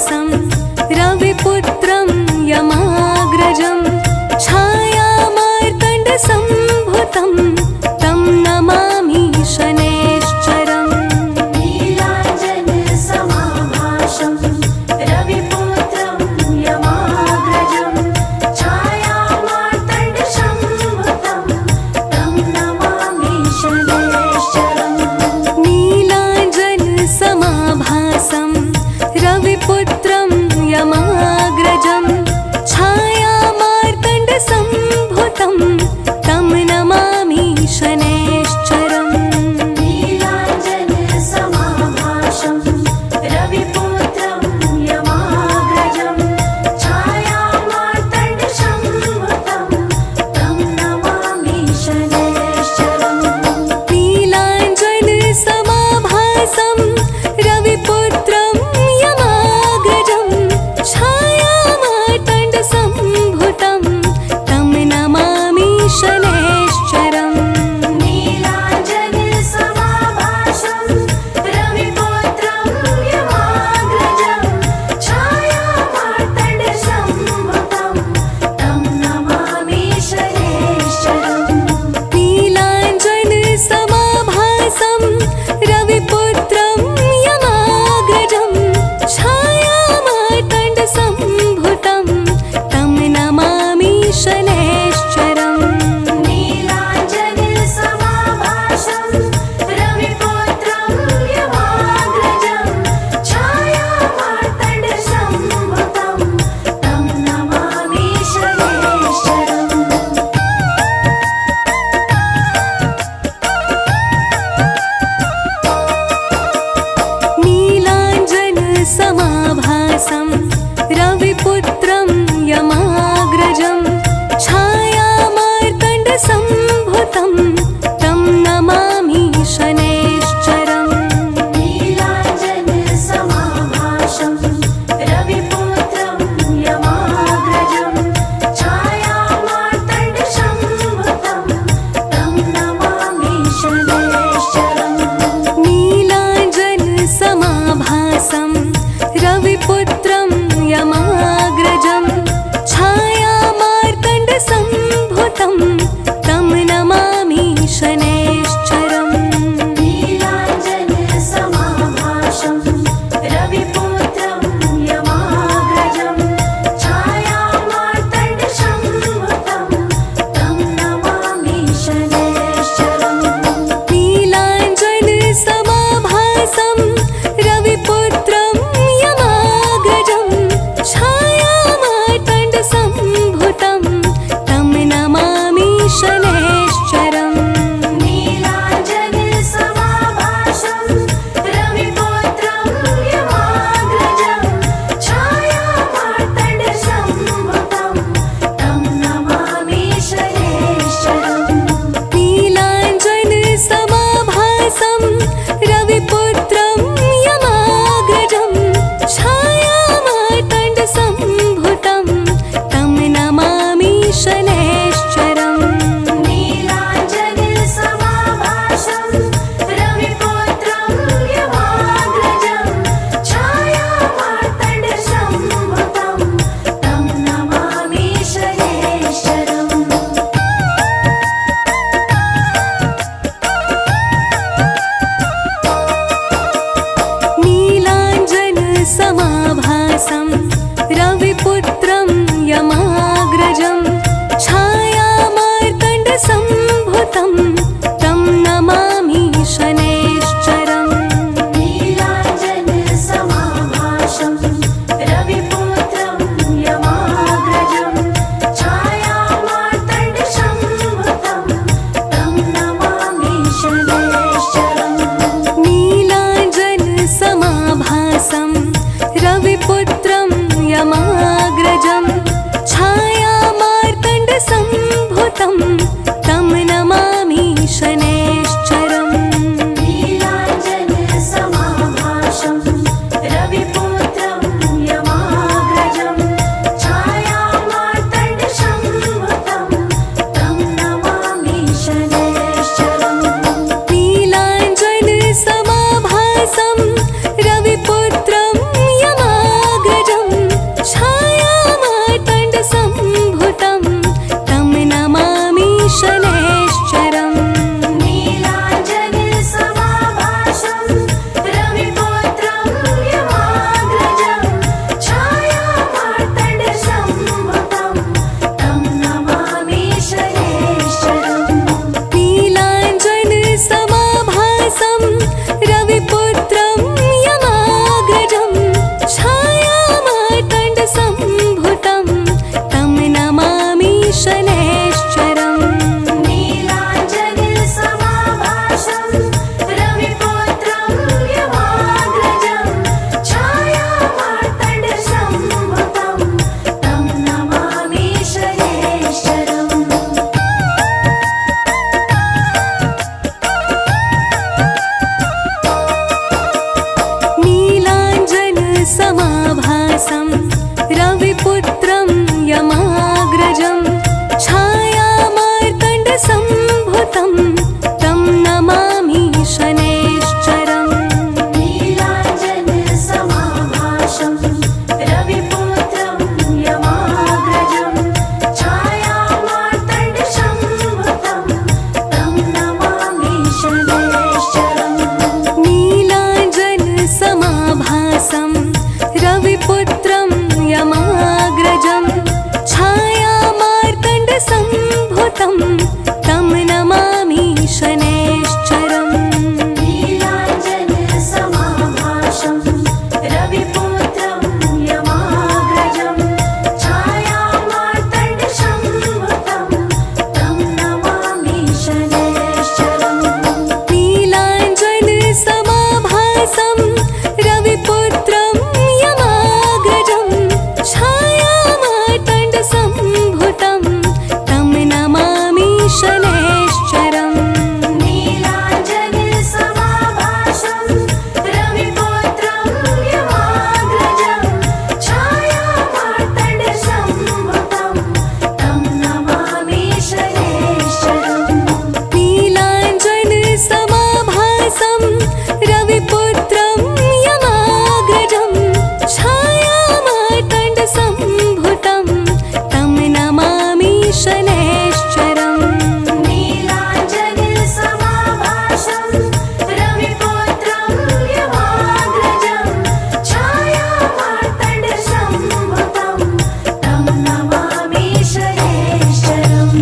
समाभासं रविपुत्रं यमाग्रजं छायामार्तण्डसम्भुतं तं नमामि शनैश्चरम्। नीलाञ्जनसमाभासं रविपुत्रं यमाग्रजं छायामार्तण्डसम्भुतं तं नमामि शनैश्चरम्। नीलाञ्जनसमाभासं रविपुत्रं यमाग्रजं छायामार्तण्डसम्भुतं तं नमामि शनैश्चरम्। नीलाञ्जनसमाभासं रविपुत्रं यमाग्रजं छायामार्तण्डसम्भुतं तं नमामि शनैश्चरम्। नीलाञ्जनसमाभासं रविपुत्रं यमाग्रजं छायामार्तण्डसम्भुतं तं नमामि शनैश्चरम्। नीलाञ्जनसमाभासं रविपुत्रं यमाग्रजं छायामार्तण्डसम्भुतं तं नमामि शनैश्चरम्। नीलाञ्जनसमाभासं रविपुत्रं यमाग्रजं छायामार्तण्डसम्भुतं तं नमामि शनैश्चरम्। नीलाञ्जनसमाभासं रविपुत्रं यमाग्रजं छायामार्तण्डसम्भुतं तं नमामि शनैश्चरम्। नीलाञ्जनसमाभासं रविपुत्रं यमाग्रजं छायामार्तण्डसम्भुतं तं नमामि शनैश्चरम्। नीलाञ्जनसमाभासं रविपुत्रं यमाग्रजं छायामार्तण्डसम्भुतं तं नमामि शनैश्चरम्। नीलाञ्जनसमाभासं रविपुत्रं समाभासं रविपुत्रं यमाग्रजं छायामार्तण्डसम्भुतं तं नमामि शनैश्चरम् नीलाञ्जनसमाभासं रविपुत्रं यमाग्रजं छायामार्तण्डसम्भुतं तं नमामि शनैश्चरम् नीलाञ्जनसमाभासं रविपुत्रं यमाग्रजं छायामार्तण्डसम्भुतं तं नमामि शनैश्चरम् नीलाञ्जनसमाभासं रविपुत्रं यमाग्रजं छायामार्तण्डसम्भुतं तं नमामि शनैश्चरम् नीलाञ्जनसमाभासं रविपुत्रं यमाग्रजं छायामार्तण्डसम्भुतं तं नमामि शनैश्चरम् नीलाञ्जनसमाभासं रविपुत्रं यमाग्रजं छायामार्तण्डसम्भुतं तं नमामि शनैश्चरम् नीलाञ्जनसमाभासं रविपुत्रं यमाग्रजं छायामार्तण्डसम्भुतं तं नमामि शनैश्चरम् नीलाञ्जनसमाभासं रविपुत्रं यमाग्रजं छायामार्तण्डसम्भुतं तं नमामि शनैश्चरम्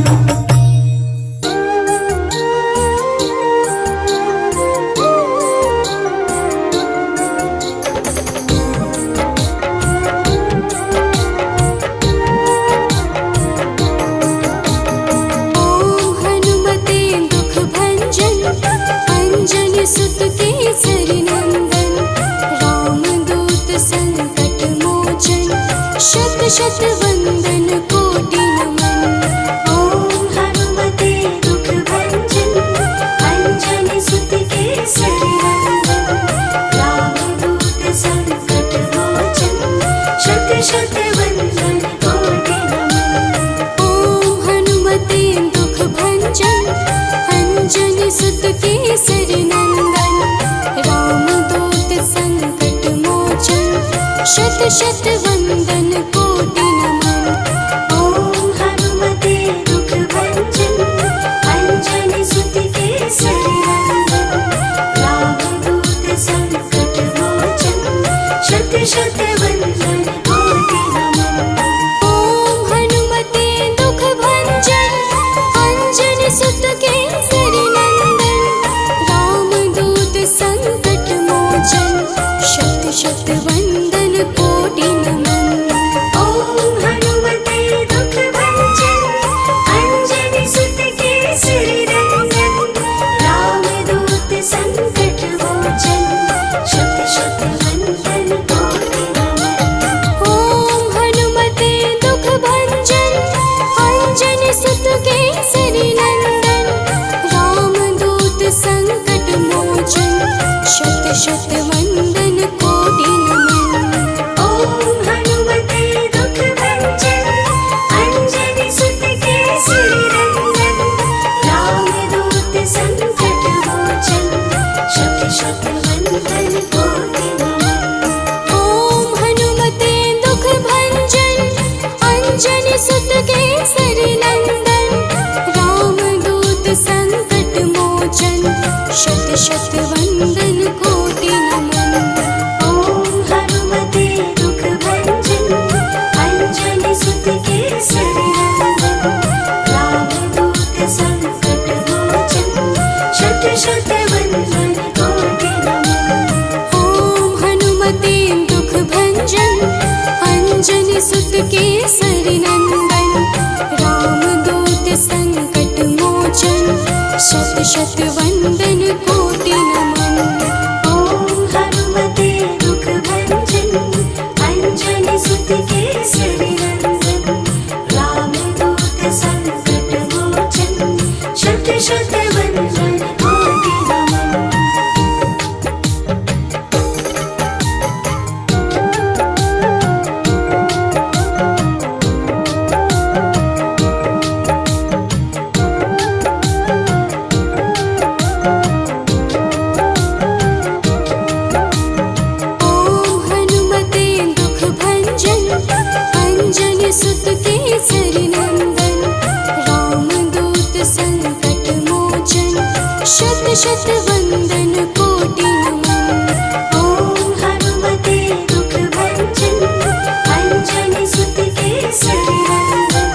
ॐ हनुमते दुःखभञ्जन अञ्जनीसुत केसरी नन्दन रामदूत सङ्कटमोचन शत शत वन्दन कोटि नमन ॐ हनुमते दुःखभञ्जन अञ्जनीसुत केसरी नन्दन रामदूत सङ्कटमोचन शत शत वन्दन कोटि नमन ॐ हनुमते दुःखभञ्जन अञ्जनीसुत केसरी नन्दन रामदूत सङ्कटमोचन शत शत वन्दन कोटि नमन ॐ हनुमते दुःखभञ्जन अञ्जनीसुत केसरी नन्दन रामदूत सङ्कटमोचन शत शत वन्दन कोटि नमन ॐ हनुमते दुःखभञ्जन अञ्जनीसुत केसरी नन्दन रामदूत सङ्कटमोचन शत शत वन्दन कोटि नमन ॐ हनुमते दुःखभञ्जन अञ्जनीसुत केसरी नन्दन रामदूत सङ्कटमोचन शत शत वन्दन कोटि नमन ॐ हनुमते दुःखभञ्जन अञ्जनीसुत केसरी नन्दन रामदूत सङ्कटमोचन शत शत वन्दन कोटि नमन ॐ हनुमते दुःखभञ्जन अञ्जनीसुत केसरी नन्दन रामदूत सङ्कटमोचन शत शत वन्दन कोटि नमन ॐ हनुमते दुःखभञ्जन अञ्जनीसुत केसरी नन्दन रामदूत सङ्कटमोचन शत शत वन्दन कोटि नमन ॐ हनुमते दुःखभञ्जन अञ्जनीसुत केसरी नन्दन रामदूत सङ्कटमोचन शत शत वन्दन कोटि नमन ॐ हनुमते दुःखभञ्जन अञ्जनीसुत केसरी नन्दन रामदूत सङ्कटमोचन शत शत वन्दन कोटि नमन ॐ हनुमते दुःखभञ्जन अञ्जनीसुत केसरी नन्दन रामदूत सङ्कटमोचन शत शत वन्दन कोटि नमन शत वंदन कोटि नमन। ॐ हनुमते दुख भंजन अंजनी सुत केसरी नंदन।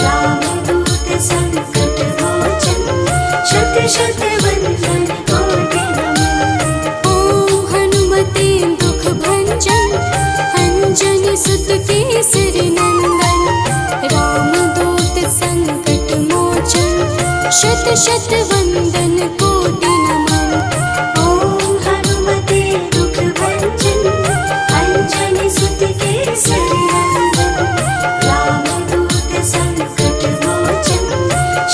रामदूत संकट मोचन शत शत वंदन कोटि नमन। ॐ हनुमते दुख भंजन अंजनी सुत केसरी नंदन। रामदूत संकट मोचन शत शत वंदन कोटि नमन। ॐ हनुमते दुख भंजन अंजनी सुत केसरी नंदन। रामदूत संकट मोचन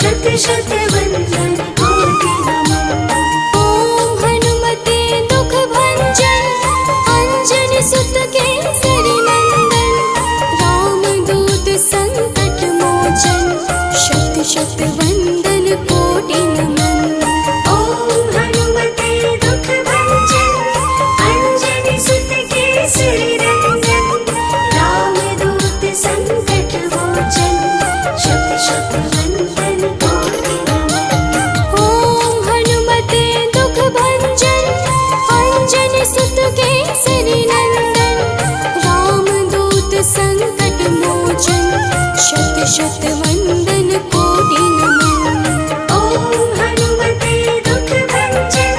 शत शत वंदन कोटि नमन। ॐ हनुमते दुख भंजन अंजनी सुत केसरी नंदन। रामदूत संकट मोचन शत शत वंदन कोटि नमन। ॐ हनुमते दुख भंजन अंजनी सुत केसरी नंदन। रामदूत संकट मोचन शत शत वंदन कोटि नमन। ॐ हनुमते दुख भंजन अंजनी सुत केसरी नंदन। रामदूत संकट मोचन शत शत वंदन कोटि नमन। ॐ हनुमते दुख भंजन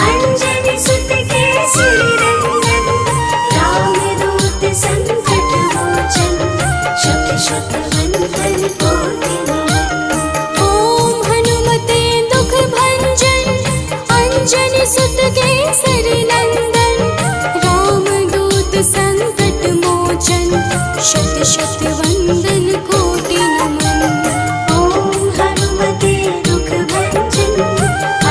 अंजनी सुत केसरी नंदन। रामदूत संकट मोचन शत शत वंदन कोटि नमन। ॐ हनुमते दुख भंजन अंजनी सुत केसरी नंदन। रामदूत संकट मोचन शत शत वंदन कोटि नमन। ॐ हनुमते दुख भंजन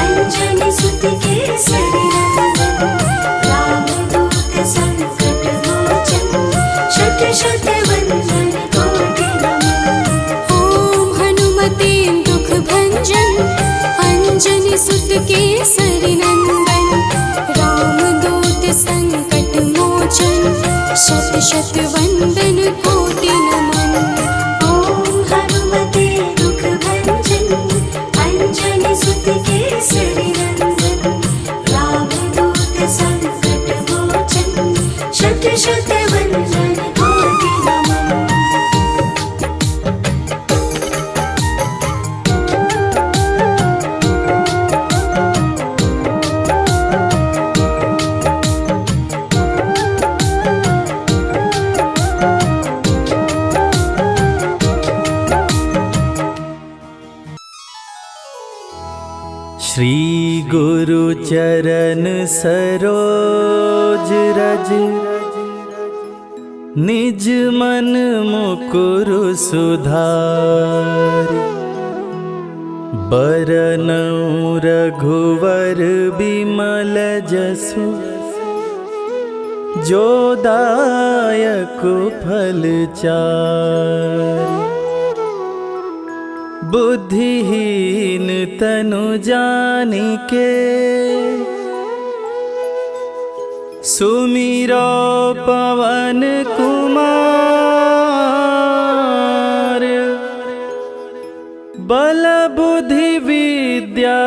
अंजनी सुत केसरी नंदन। रामदूत संकट मोचन शत शत वंदन कोटि नमन। ॐ हनुमते दुख भंजन अंजनी सुत केसरी नंदन। रामदूत संकट मोचन शत शत वंदन कोटि नमन। ॐ हनुमते दुख भंजन अंजनी सुत केसरी नंदन। रामदूत संकट मोचन शत शत वंदन कोटि नमन। श्री गुरु चरण सरोज रज निज मन मुकुर सुधार। बरनउँ रघुवर बिमल जसु जो दायक फल चारि। बुद्धिहीन तनु जानिके सुमिरो पवन कुमार। बल बुद्धि विद्या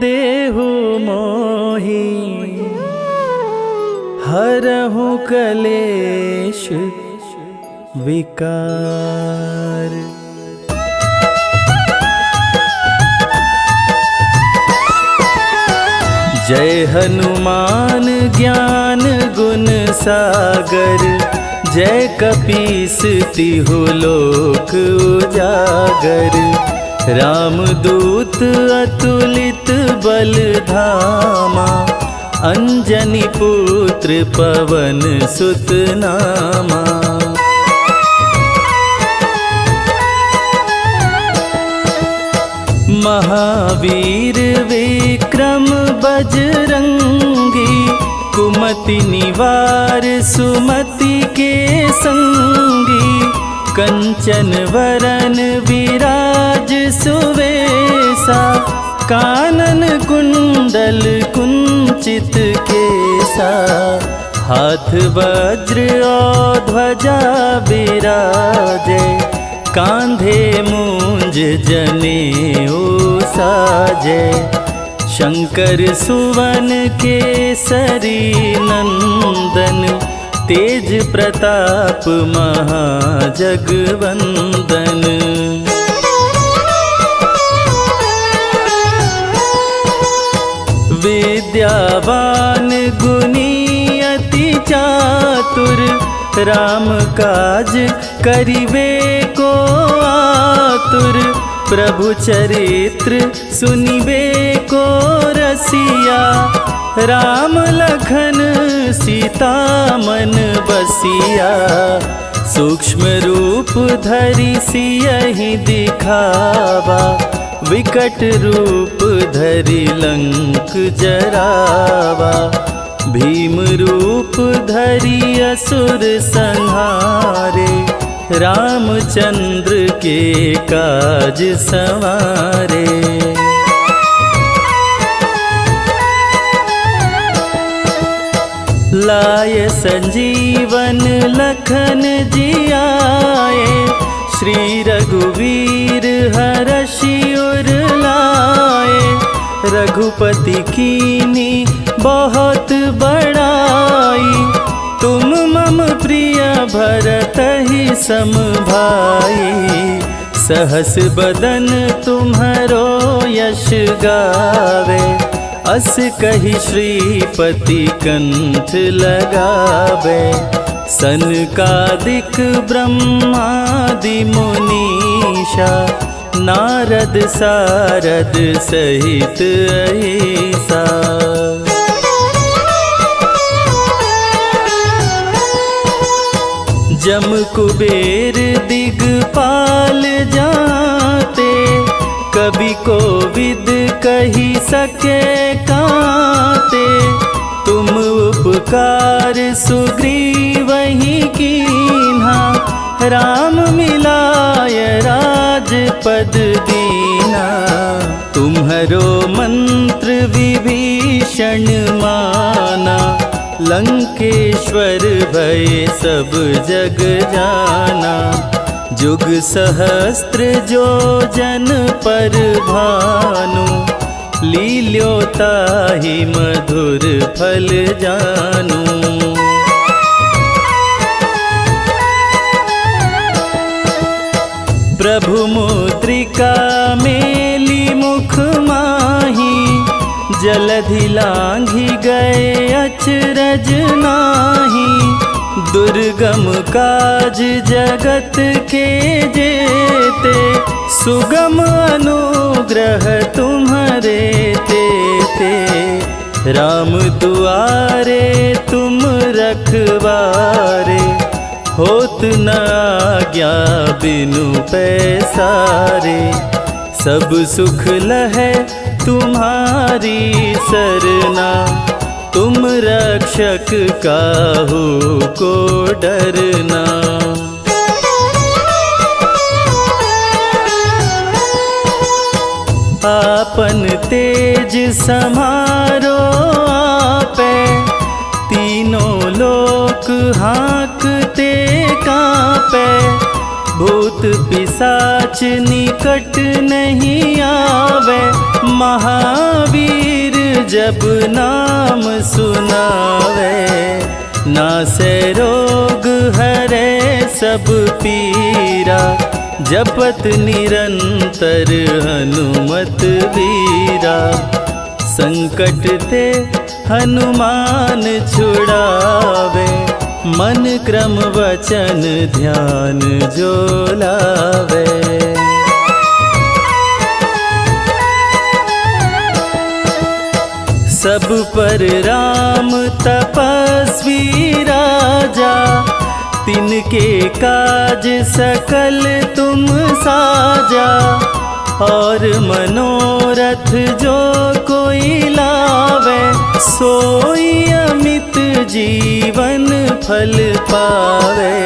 देहु मोहि हरहु कलेश विकार। जय हनुमान ज्ञान गुण सागर। जय कपीस तिहु लोक उजागर। रामदूत अतुलित बल धामा। अंजनी पुत्र पवन सुत नामा। महावीर विक्रम बजरंगी। कुमति निवार सुमति के संगी। कंचन वरन विराज सुवेशा। कानन कुंडल कुंचित केसा। हाथ वज्र और ध्वजा बिराजे। कांधे मूंज जनेऊ साजे। शंकर सुवन केसरी नंदन, तेज प्रताप महाजगवंदन। विद्यावान गुणी अति चातुर, राम काज करिवे को आतुर। प्रभु चरित्र सुनिवे को रसिया, राम लखन सीता मन बसिया। सूक्ष्म रूप धरि सियहि दिखावा, विकट रूप धरि लंक जरावा। भीम रूप धरि असुर संहारे, रामचंद्र के काज संवारे। लाय संजीवन लखन जियाए, श्री रघुवीर हरषि उर लाए। रघुपति कीनी बहुत बड़ाई, तुम मम प्रिय भरतहि सम भाई। सहस बदन तुम्हरो यश गावे, अस कहि श्रीपति कंठ लगावे। सनकादिक ब्रह्मादि मुनीषा, नारद सारद सहित ऐसा। जम कुबेर दिगपाल जाते, कवि कोविद कही सके काते। तुम उपकार सुग्रीवहि कीन्हा, राम मिलाय राजपद दीना। तुम्हरो मंत्र विभीषण माना, लंकेश्वर भय सब जग जाना। जुग सहस्त्र जो जन पर भानु, लील्योताहि मधुर फल जानू। प्रभु मुद्रिका मेली मुख माही, जलधि लांघि गए अचरज नाही। दुर्गम काज जगत के जेते, सुगम अनुग्रह तुम्हारे तेते। राम दुआरे तुम रखवारे, होत न आज्ञा बिनु पैसारे। सब सुख लहै तुम्हारी सरना, तुम रक्षक काहू को डरना। आपन तेज समारो आपै, तीनों लोक हाँकते कांपै। भूत पिशाच निकट नहीं आवे, महावीर जब नाम सुनावे। नासै रोग हरै सब पीरा, जपत निरंतर हनुमत वीरा। संकट ते हनुमान छुड़ावे, मन क्रम वचन ध्यान जो लावे। सब पर राम तपस्वी राजा, तिनके काज सकल तुम साजा। और मनोरथ जो कोई लावे, सोई अमित जीवन फल पावे।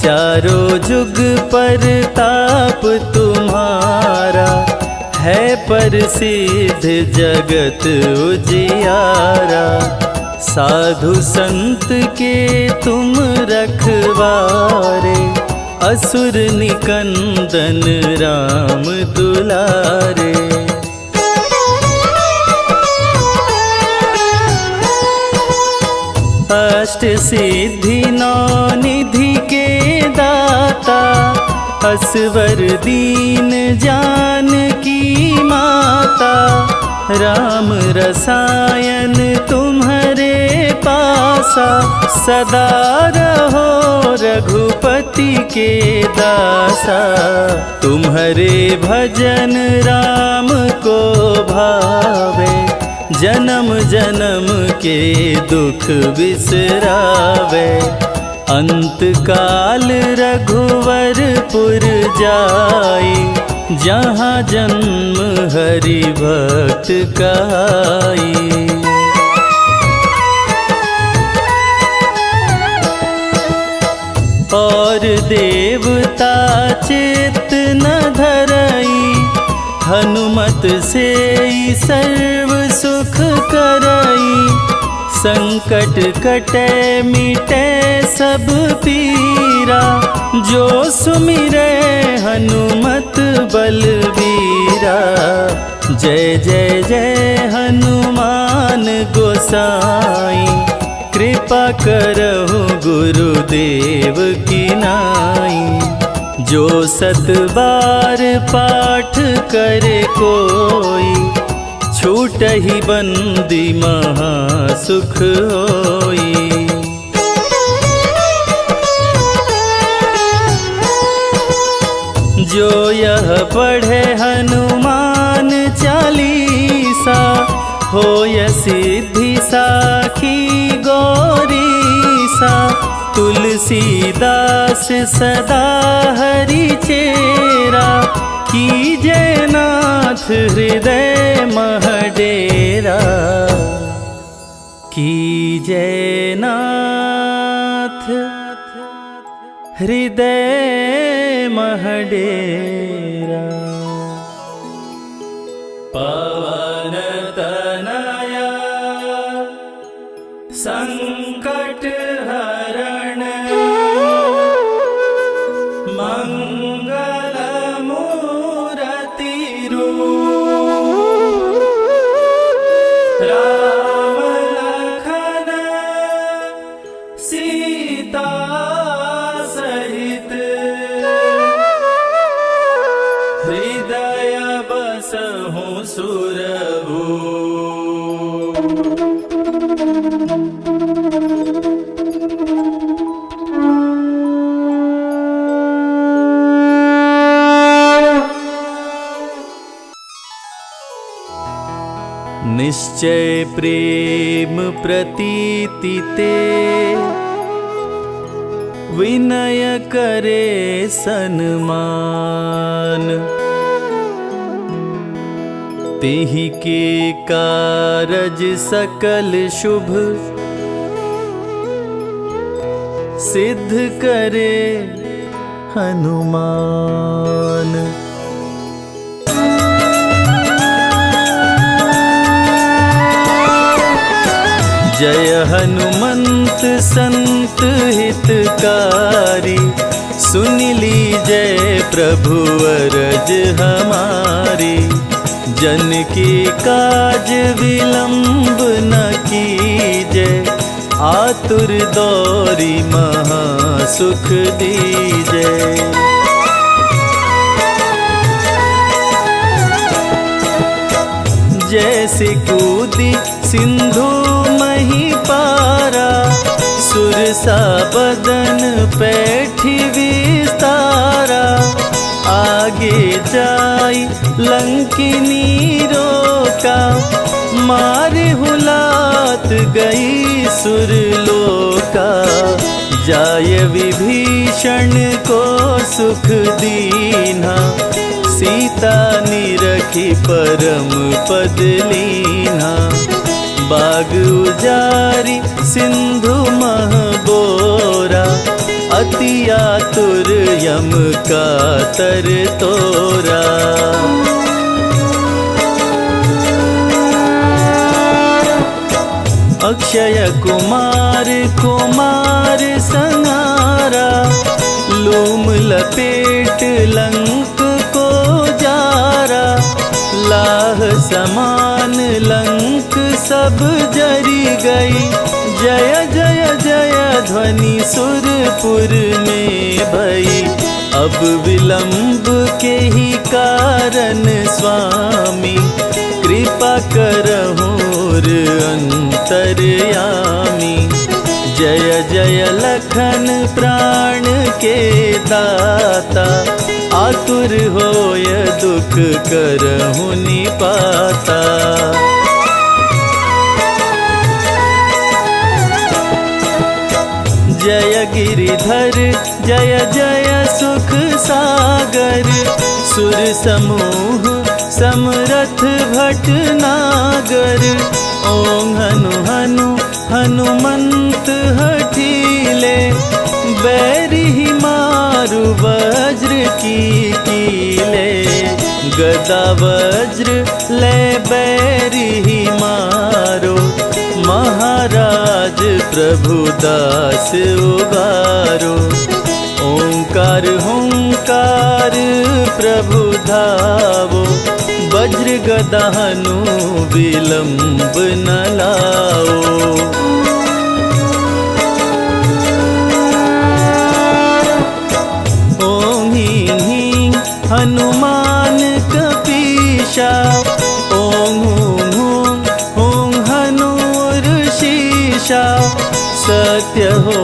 चारों जुग पर ताप तुम्हारा, है प्रसिद्ध जगत उजियारा। साधु संत के तुम रखवारे, असुर निकंदन राम दुलारे। अष्ट सिद्धि नौ निधि के दाता, असवर दीन जानकी माता। राम रसायन तुम्हारे पासा, सदा रहो रघुपति के दासा। तुम्हारे भजन राम को भावे, जन्म जन्म के दुख बिसरावे। अंत काल रघुवरपुर जाई, जहाँ जन्म हरि भक्त कहाई। और देवता चित्त न धरई, हनुमत से सर्व सुख करई। संकट कटे मिटे सब पीरा, जो सुमिरे हनुमत बलबीरा। जय जय जय हनुमान गोसाई, कृपा करहु गुरुदेव की नाई। जो सत बार पाठ करे कोई, छूटहि बंदी महा सुख होई। जो यह पढ़े हनुमान चालीसा, होय सिद्धि साखी गौरीसा। तुलसीदास सदा हरि चेरा, कीजय नाथ हृदय मह डेरा। कीजय नाथ हृदय मह डेरा। पवन तनया संकट हरण, मंगल मूरति रूप। राम लखन सीता सहित, हृदय बसहु सुरभूप। निश्चय प्रेम प्रतीति ते, विनय करे सन्मान। तेहि के कारज सकल शुभ, सिद्ध करे हनुमान। जय हनुमंत संत हितकारी, सुन लीजय प्रभु अरज हमारी। जन की काज विलंब न कीजय, आतुर दौरी महा सुख दीजय। जैसे कूदी सिंधु मही पारा, सुरसा बदन पैठी विस्तारा। आगे जाई लंकिनी रोका, मारे हुलात गई सुरलोका। जाय विभीषण को सुख दीना, सीता निरखी परम पद लीना। बाग उजारी सिंधु मह बोरा, अति आतुर यम का तर तोरा। अक्षय कुमार कुमार संहारा, लूम लपेट लंक को जारा। लाह समान लंक सब जरी गई, जय जय जय ध्वनि सुरपुर में भई, अब विलंब के ही कारण स्वामी, कृपा करहुर अंतर्यामी। जय जय लखन प्राण के दाता, आतुर होय दुख करहु निपाता। जय गिरिधर जय जय सुख सागर, सुर समूह समरथ भटनागर। ओं हनु हनु हनुमंत हठीले, बैरी मारु वज्र की कीले। गदा वज्र ले बैरी मारो, महाराज प्रभुदास उबारो। ओंकार हुंकार प्रभु धावो, वज्र गदा हनु विलंब न लाओ। ओं ह्रीं ह्रीं हनुमान कपीशा, ओं हूं हूं हूं हनुर्शीशा। सत्य हो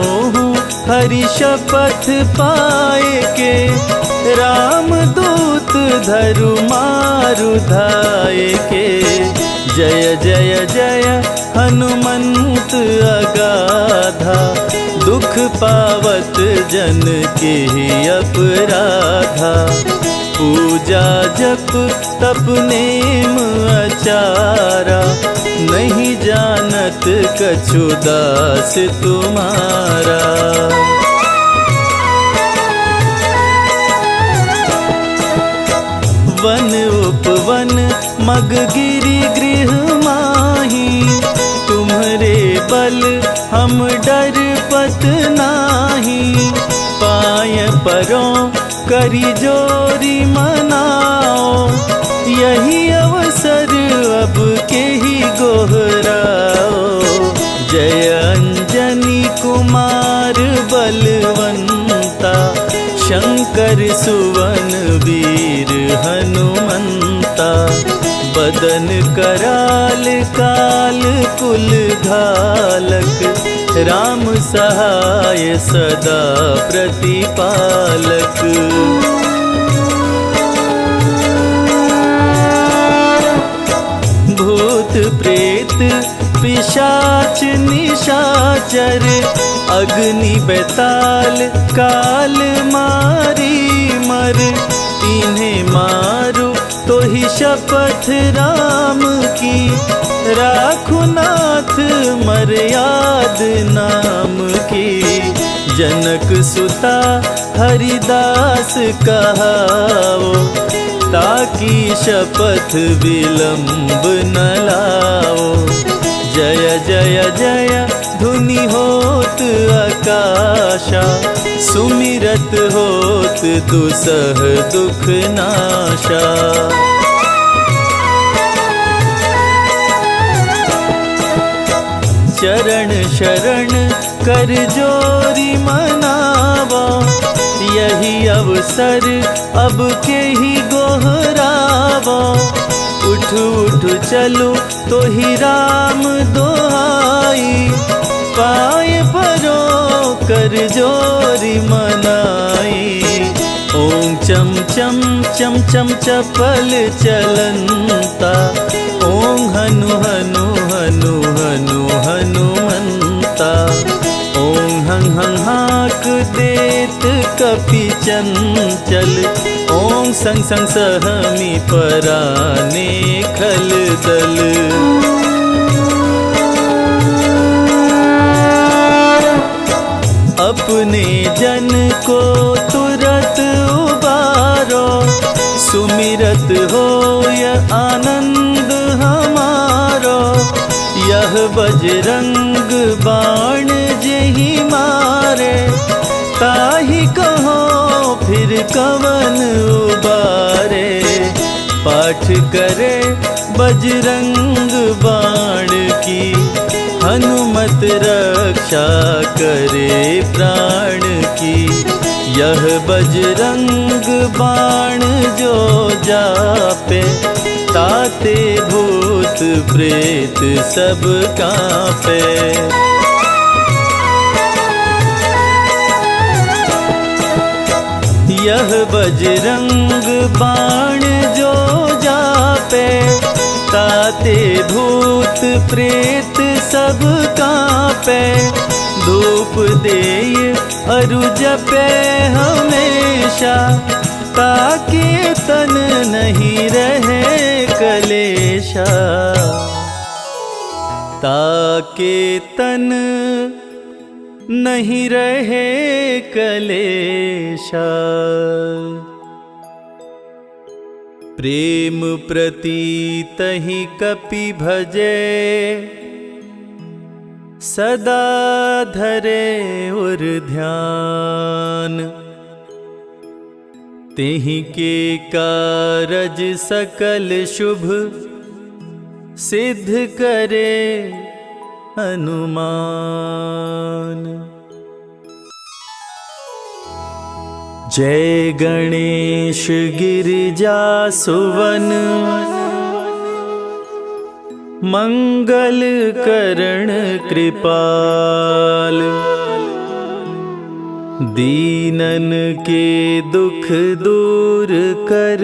हरि शपथ पाए के, राम दूत धरु मारु धाये के। जय जय जय हनुमंत अगाधा, दुख पावत जन के अपराधा। पूजा जप तप नेम आचारा, नहीं जानत कछु दास तुम्हारा। वन उपवन मग गिरि गृह माही, तुम्हरे बल हम डर पत नाही। पाय परों करी जोरी मनाओ, यही अवसर अब के ही गोहराओ। जय अंजनी कुमार बलवंता, शंकर सुवन वीर हनुमंता। बदन कराल काल कुल घालक, राम सहाय सदा प्रतिपालक। भूत प्रेत पिशाच निशाचर, अग्नि बेताल काल मारी मर। इन्हें मारो तो ही शपथ राम की, राखु नाथ मर्याद नाम की। जनक सुता हरिदास कहाओ, ताकि शपथ विलंब न लाओ। जय जय जय धुनि होत आकाशा, सुमिरत होत दुसह दुख नाशा। चरण शरण कर जोरी मनावा, यही अवसर अब के ही गोहरावा। उठ उठ चलो तो ही राम दोहाई, पाए परो कर जोरी मनाई। ओम चम चम चम चम चपल चलंता, ओम हनु हनु हनु हनु हनुमंता। ओम हं हं हाक देत कपि चंचल, ओम संग संग सहमी पराने खल दल। अपने जन को तुरत उबारो, सुमिरत होय आनंद हमारो। यह बजरंग बाण जेहि मारे, ताहि कहो फिर कवन उबारे। पाठ करे बजरंग बाण की, हनुमत रक्ष रक्षा करे प्राण की। यह बजरंग बाण जो जापे, ताते भूत प्रेत सब कांपे। यह बजरंग बाण जो जापे, ताते भूत प्रेत सब कांपे। धूप देय अरु जपे हमेशा, ताके तन नहीं रहे कलेशा। ताके तन नहीं रहे कलेशा। प्रेम प्रतीत ही कपि भजे, सदा धरे उर ध्यान। तेहि के कारज सकल शुभ, सिद्ध करे हनुमान। जय गणेश गिरिजा सुवन, मंगल करण कृपाल। दीनन के दुख दूर कर,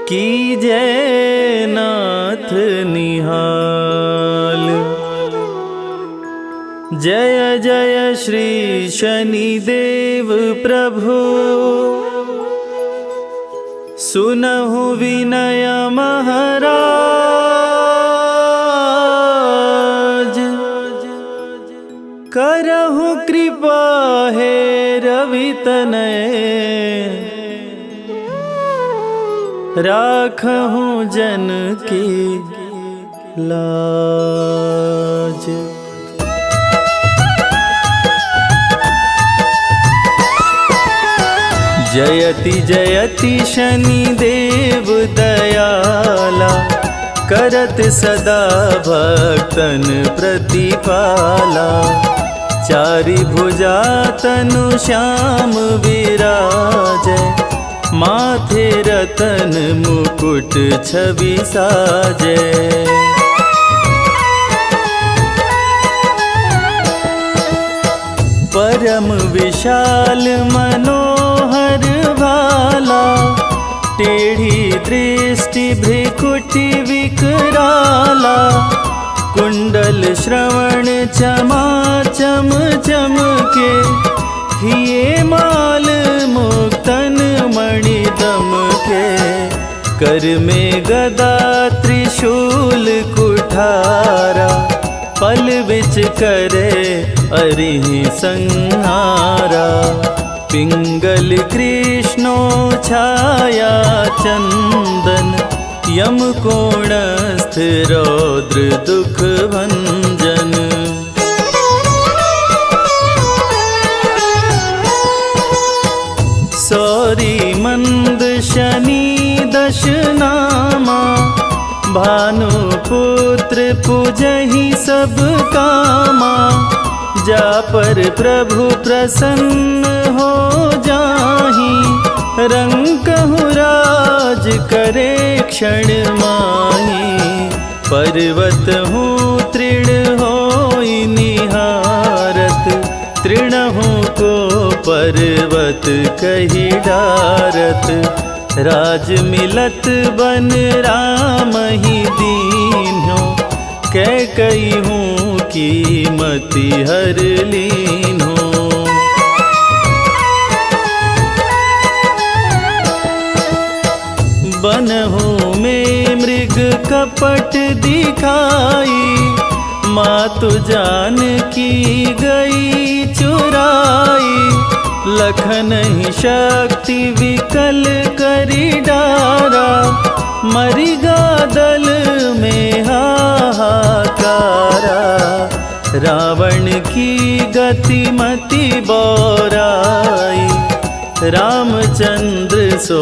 कीजय नाथ निहाल। जय जय श्री शनिदेव प्रभु, सुनहु विनय महाराज। करहु कृपा हे रवि तनय, राखहु जन की लाज। जयति जयति शनिदेव दयाला, करत सदा भक्तन प्रतिपाला। चारि भुजा तनु श्याम विराजै, माथे रतन मुकुट छवि साजै। परम विशाल मनोहर भाला, टेढ़ी दृष्टि भ्रिकुटि विकराला। कुंडल श्रवण चमाचम चमके, हिये माल मुक्तन मणि दमके। कर में गदा त्रिशूल कुठारा, पल बिच करे अरिहि संहारा। पिंगल कृष्णो छाया चंदन, यम कोणस्थ रौद्र दुख भंजन। सौरी मंद शनि दश नामा, भानुपुत्र पूजहि सब कामा। जा पर प्रभु प्रसन्न हो जाहि, रंकहु राज करे क्षण माहि। पर्वत हूँ तृण होई निहारत, तृणहु को पर्वत कहि डारत। राज मिलत बन राम ही दीन्हो, कैकई हूँ कीमति हर लीन्हो। बनहु में मृग कपट दिखाई, मातु जानकी गई चुराई। लखन ही शक्ति विकल करी डारा, मरिगा दल में हाहाकारा। रावण की गति मति बोराई, रामचंद्र सो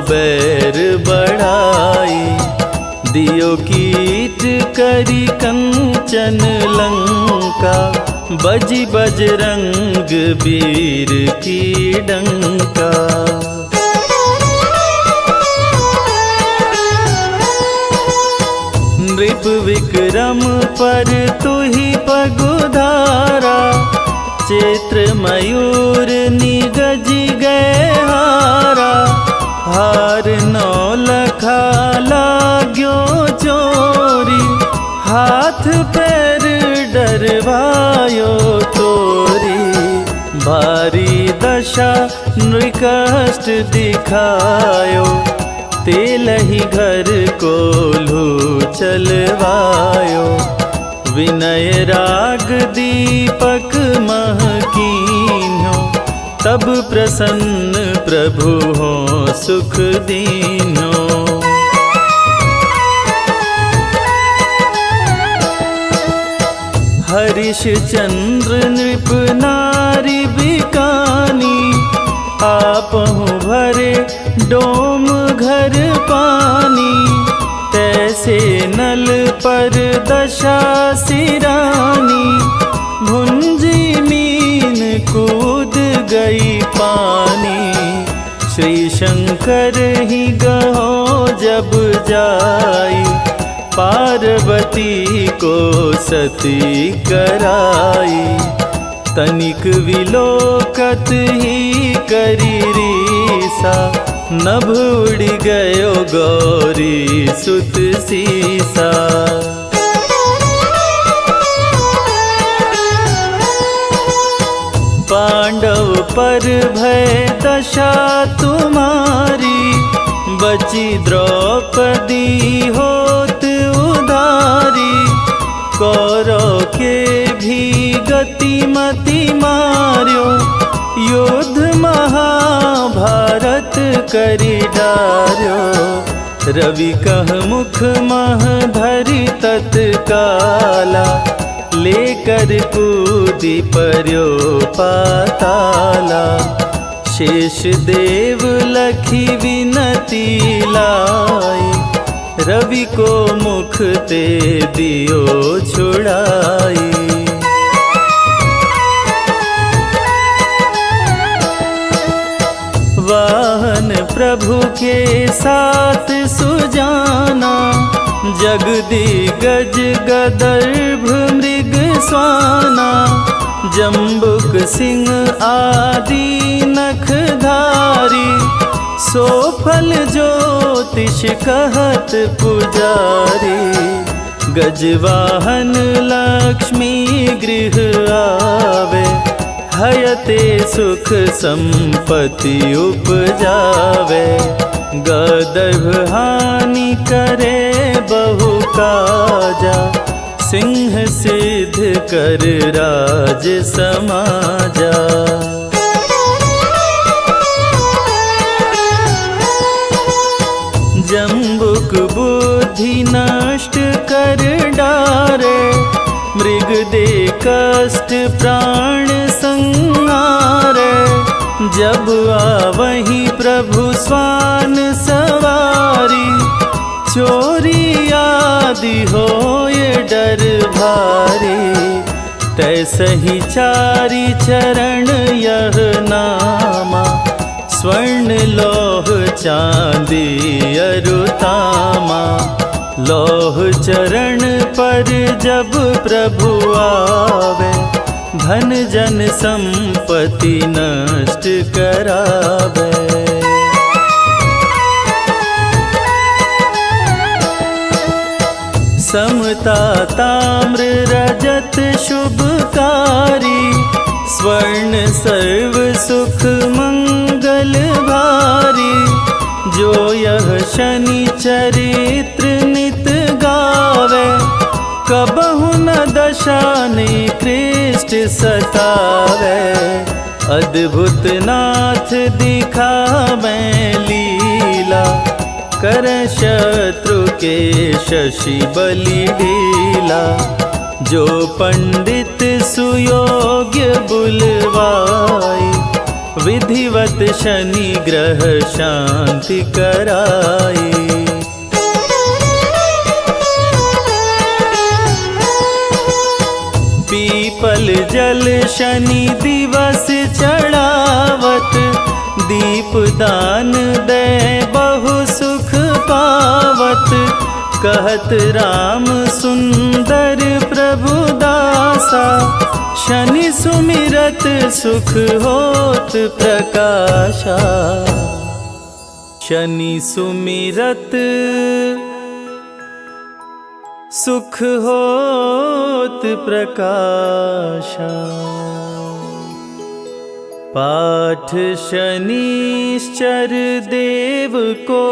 बैर बढ़ाई। दियो कीट करी कंचन लंका, बजी बजरंग वीर की डंका। नृप विक्रम पर तुहि पगुधारा, चैत्र मयूर निगज गए हारा। हार नौ लखा लाग्यो चोरी, हाथ पैर डरवायो तोरी। भारी दशा नृकष्ट दिखायो, तेलहि घर कोल्हू चलवायो। विनय राग दीपक महकीन्यो, तब प्रसन्न प्रभु हो सुख दीन्यो। हरिश चंद्र नृप नारी बिकानी, आपहु भरे डोम घर पानी। तैसे नल पर दशा सिरानी, भुंजी मीन कूद गई पानी। श्री शंकर ही गहो जब जाई, पार्वती को सती कराई। तनिक विलोकत ही करी रीसा, नभ उड़ गयो गौरी सुत सीसा। पांडव पर भय दशा तुम्हारी, बची द्रौपदी होत उधारी। कौरव के भी गति मति मार्यो, युद्ध महाभारत करी डार्यो। रवि कह मुख मह धरि तत्काला, लेकर कूदी पर्यो पाताला। शेष देव लखी विनती लाई, रवि को मुख ते दियो छुड़ाई। वाहन प्रभु के साथ सुजाना, जगदिगज गदर्भ मृग स्वाना। जम्बुक सिंह आदि नखधारी, सोफल ज्योतिष कहत पुजारी। गजवाहन लक्ष्मी गृह आवे, हयते सुख संपत्ति उपजावे। गदर्भ हानि करे बहु काजा, सिंह सिद्ध कर राज समाजा। जम्बुक बुद्धि नष्ट कर डारे, मृग दे कष्ट प्राण संहारे। जब आवहि प्रभु स्वान सवारी, चोरी आदि होए डर भारी। तैसहि चारि चरण यह नामा, स्वर्ण लौह चांदी अरुतामा। लौह चरण पर जब प्रभु आवे, धन जन संपत्ति नष्ट करावे। समता ताम्र रजत शुभकारी, स्वर्ण सर्व सुख मंगल भारी। जो यह शनि चरित्र नित गावे, कबहु न दशा निकृष्ट सतावे। अद्भुत नाथ दिखावे लीला, कर शत्रु के शशि बलि ढीला। जो पंडित सुयोग्य बुलवाई, विधिवत शनि ग्रह शांति कराई। जल शनि दिवस चढ़ावत, दीपदान दे बहु सुख पावत। कहत राम सुंदर प्रभु दासा, शनि सुमिरत सुख होत प्रकाशा। शनि सुमिरत सुख होत प्रकाशा। पाठ शनिश्चर देव को,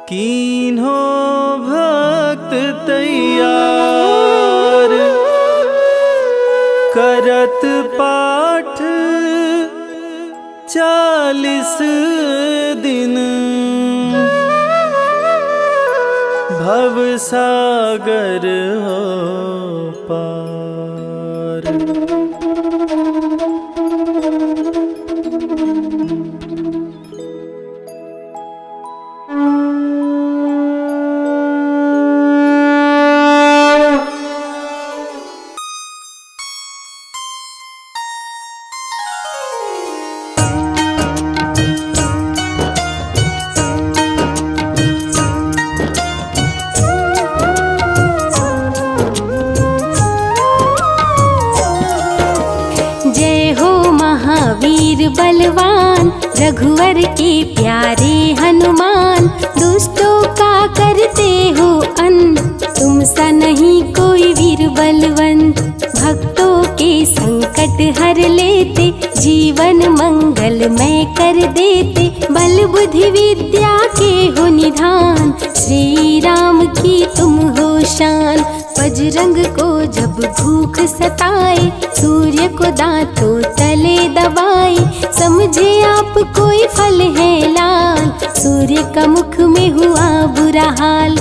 कीन्हो भक्त तैयार। करत पाठ 40 दिन, भव सागर हो पार। वीर बलवान, रघुवर के प्यारे हनुमान। दुष्टों का करते हो अंत, तुम सा नहीं कोई वीर बलवंत। भक्तों के संकट हर लेते, जीवन मंगलमय कर देते। बल बुद्धि विद्या के हो निधान, श्री राम की तुम हो शान। बजरंग को जब भूख सताए, सूर्य को दांतों तले दबाए। समझे आप कोई फल है लाल, सूर्य का मुख में हुआ बुरा हाल।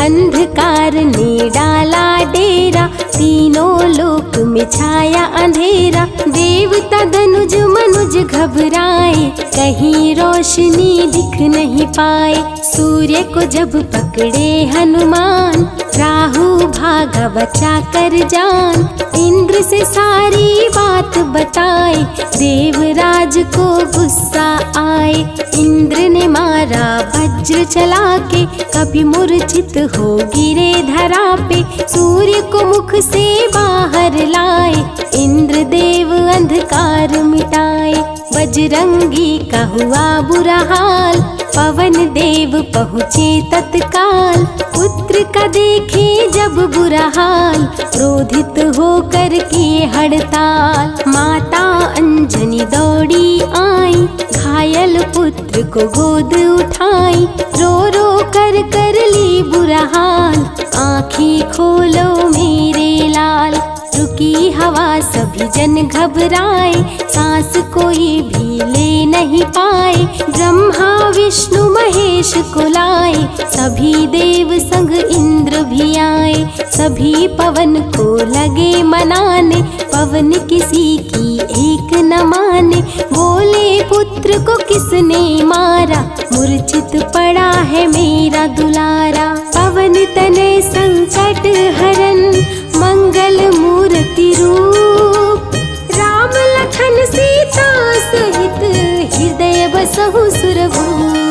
अंधकार ने डाला डेरा, तीनों लोक में छाया अंधेरा। देवता धनुज मनुज घबराए, कहीं रोशनी दिख नहीं पाए। सूर्य को जब पकड़े हनुमान, राहु भागा बचा कर जान। इंद्र से सारी बात बताए, देवराज को गुस्सा आए। इंद्र ने मारा वज्र चला के, कभी मूर्छित हो गिरे धरा पे। सूर्य को मुख से बाहर लाए, इंद्र देव अंधकार मिटाए। बजरंगी का हुआ बुरा हाल, पवन देव पहुँचे तत्काल। पुत्र का देखे जब बुरा हाल, क्रोधित होकर किए हड़ताल। माता अंजनी दौड़ी आई, घायल पुत्र को गोद उठाई। रो रो कर ली बुरा हाल, आँखें खोलो मेरे लाल। रुकी हवा सभी जन घबराए, सांस कोई भी ले नहीं पाए। ब्रह्मा विष्णु महेश को लाए, सभी देव संग इंद्र भी आए। सभी पवन को लगे मनाने, पवन किसी की एक न माने। बोले पुत्र को किसने मारा, मूर्छित पड़ा है मेरा दुलारा। पवन तनय संकट हरन, मंगल मूर्ति रूप। राम लखन सीता सहित, हृदय बसहु सुरभूप।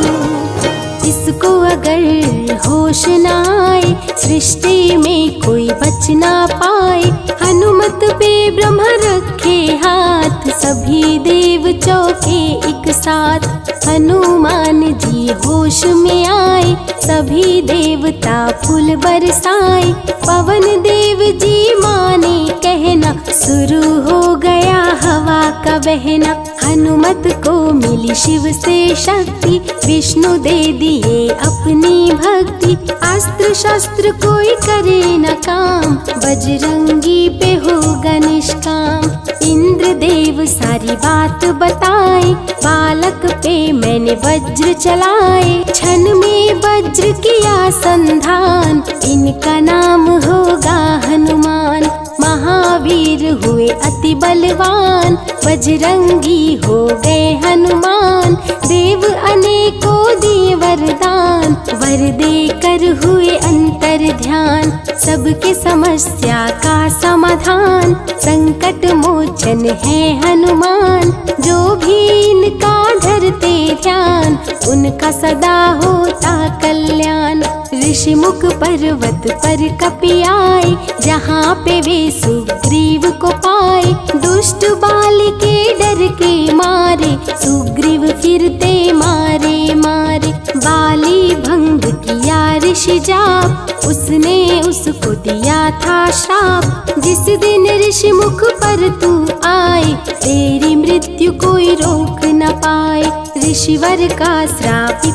इसको अगर होश न आए, सृष्टि में कोई बच ना पाए। हनुमत पे ब्रह्मा रखे हाथ, सभी देव चौके एक साथ। हनुमान जी होश में आए, सभी देवता फूल बरसाए। पवन देव जी माने कहना, शुरू हो गया हवा का बहना। हनुमत को मिली शिव से शक्ति, विष्णु दे दिए अपनी भक्ति। अस्त्र शस्त्र कोई करे न काम, बजरंगी पे होगा निष्काम। इंद्र देव सारी बात बताए, बालक पे मैंने वज्र चलाए। क्षण में वज्र किया संधान, इनका नाम होगा हनुमान। महावीर हुए हुए अति बलवान, बजरंगी हो गए हनुमान। देव अनेकों दिए वरदान, वर देकर हुए अंतर ध्यान। सबके समस्या का समाधान, संकट मोचन है हनुमान। जो भी इनका धरते ध्यान, उनका सदा होता कल्याण। ऋषिमुख पर्वत पर कपि आए, जहाँ पे वे सुग्रीव को पाए। दुष्ट बाल के डर के मारे, सुग्रीव फिरते मारे मारे। बाली भंग किया ऋषि जाप, उसने उसको दिया था श्राप। जिस दिन ऋषिमुख पर तू आए, तेरी मृत्यु कोई रोक न पाए। ऋषिवर का श्रापित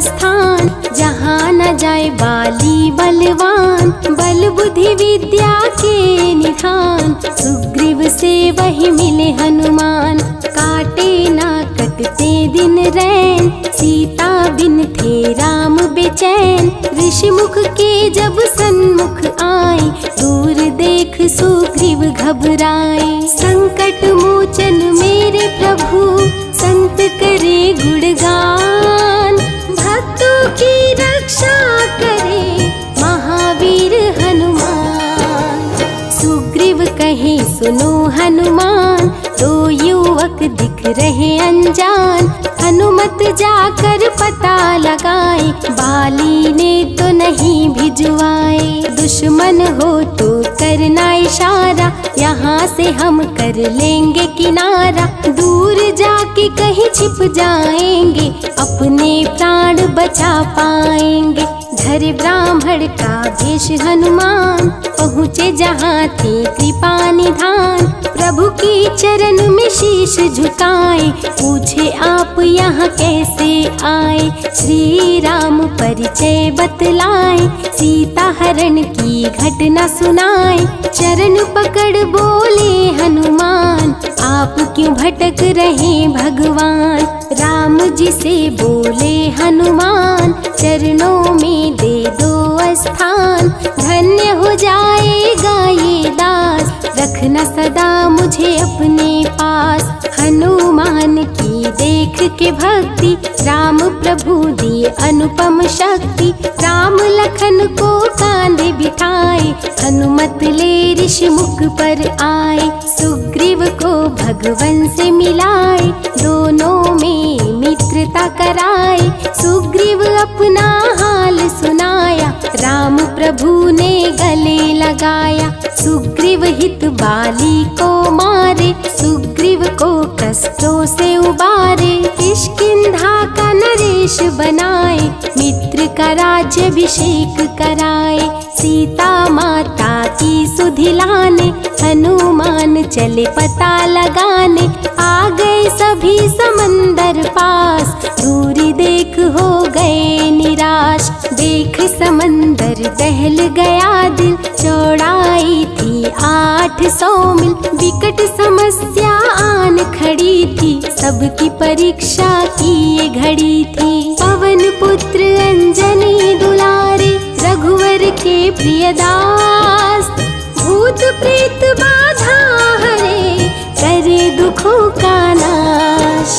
स्थान, जहाँ न जाए बाली बलवान। बल बुद्धि विद्या के निधान, सुग्रीव से वही मिले हनुमान। काटे ना कटते दिन रैन, सीता बिन थे राम बेचैन। ऋषिमुख के जब सन्मुख आए, दूर देख सुग्रीव घबराए। संकट मोचन मेरे प्रभु, संत करे गुणगान। भक्तों की रक्षा करे महावीर हनुमान। सुग्रीव कहे सुनो हनुमान, दो युवक दिख रहे अनजान। हनुमत जाकर पता लगाए, बाली ने तो नहीं भिजवाए। दुश्मन हो तो करना इशारा, यहाँ से हम कर लेंगे किनारा। दूर जाके कहीं छिप जाएंगे, अपने प्राण बचा पाएंगे। धरे ब्राह्मण का भेष हनुमान, पहुँचे जहाँ थे कृपा निधान। प्रभु की चरण में शीश झुकाए, पूछे आप यहाँ कैसे आए। श्री राम परिचय बतलाए, सीता हरण की घटना सुनाए। चरण पकड़ बोले हनुमान, आप क्यों भटक रहे भगवान। राम जी से बोले हनुमान, चरणों में दे दो स्थान। धन्य हो जाएगा ये दास, रखना सदा मुझे अपने पास। हनुमान की देख के भक्ति, राम प्रभु दिए अनुपम शक्ति। राम लखन को कांधे बिठाए, हनुमत ले ऋषिमुख पर आए। सुग्रीव को भगवन से मिलाए, दोनों में मित्रता कराए। सुग्रीव अपना हाल सुनाया, राम प्रभु ने गले लगाया। सुग्रीव हित बाली को मारे, सुग्रीव को कष्टों से उबारे। किष्किंधा का नरेश बनाए, मित्र का राज्याभिषेक कराए। सीता माता की सुधि लाने, हनुमान चले पता लगाने। आ गए सभी समंदर पास, दूरी देख हो गए निराश। देख समंदर दहल गया दिल, चौड़ाई थी 800 मील। विकट समस्या आन खड़ी थी, सबकी परीक्षा की ये घड़ी थी। पवन पुत्र अंजनी दुलारे, रघुवर के प्रियदास। भूत प्रेत बाधा हरे, करे दुखों का नाश।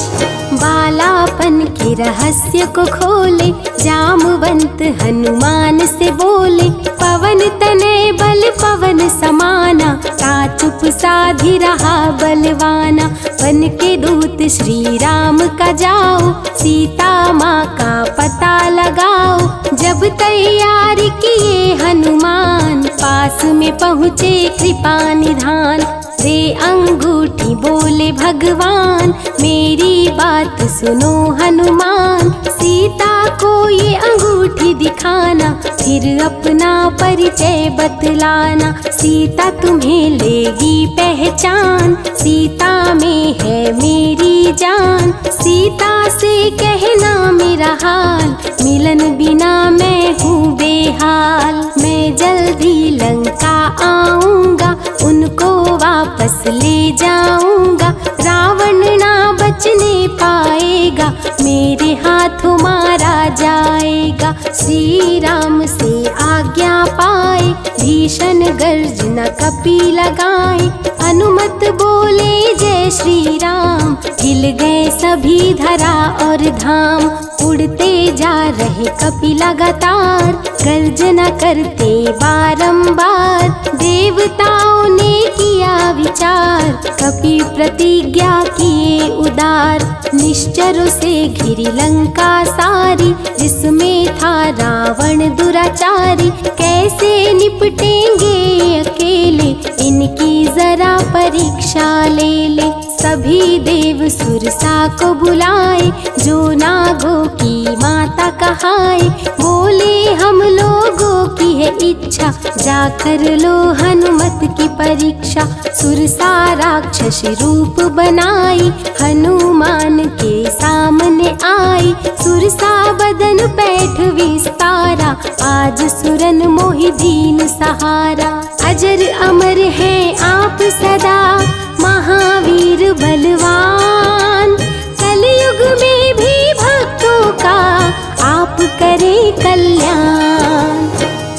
बालापन के रहस्य को खोले, जामवंत हनुमान से बोले। पवन तनय बल पवन समाना, ता चुप साधी रहा बलवाना। बन के दूत श्री राम का जाओ, सीता माँ का पता लगाओ। जब तैयारी किए हनुमान, पास में पहुँचे कृपा निधान। रे अंगूठी बोले भगवान, मेरी बात सुनो हनुमान। सीता को ये अंगूठी दिखाना, फिर अपना परिचय बतलाना। सीता तुम्हें लेगी पहचान, सीता में है मेरी जान। सीता से कहना मेरा हाल, मिलन बिना मैं हूँ बेहाल। मैं जल्दी लंका आऊँगा, उनको वापस ले जाऊँगा। रावण ना बचने पाएगा, मेरे हाथों मारा जाएगा। श्री राम से आज्ञा पाए, भीषण गर्जना कपि लगाए। हनुमत बोले जय श्री राम। हिल गए सभी धरा और धाम, उड़ते जा रहे कपि लगातार, गर्जना करते बारंबार। देवताओं ने किया विचार, कपि प्रतिज्ञा किए उदार। निश्चरों से घिरी लंका सारी, जिसमें था रावण दुराचारी। कैसे निपटेंगे अकेले, इनकी जरा परीक्षा ले ले। सभी देव सुरसा को बुलाए, जो नागों की माता कहाए। बोले हम लोगों की है इच्छा, जाकर लो हनुमत की परीक्षा। सुरसा राक्षस रूप बनाई, हनुमान के सामने आई। सुरसा बदन पैठ विस्तारा, आज सुरन मोहि दीन सहारा। अजर अमर है आप सदा, महावीर बलवान। कलयुग में भी भक्तों का आप करें कल्याण।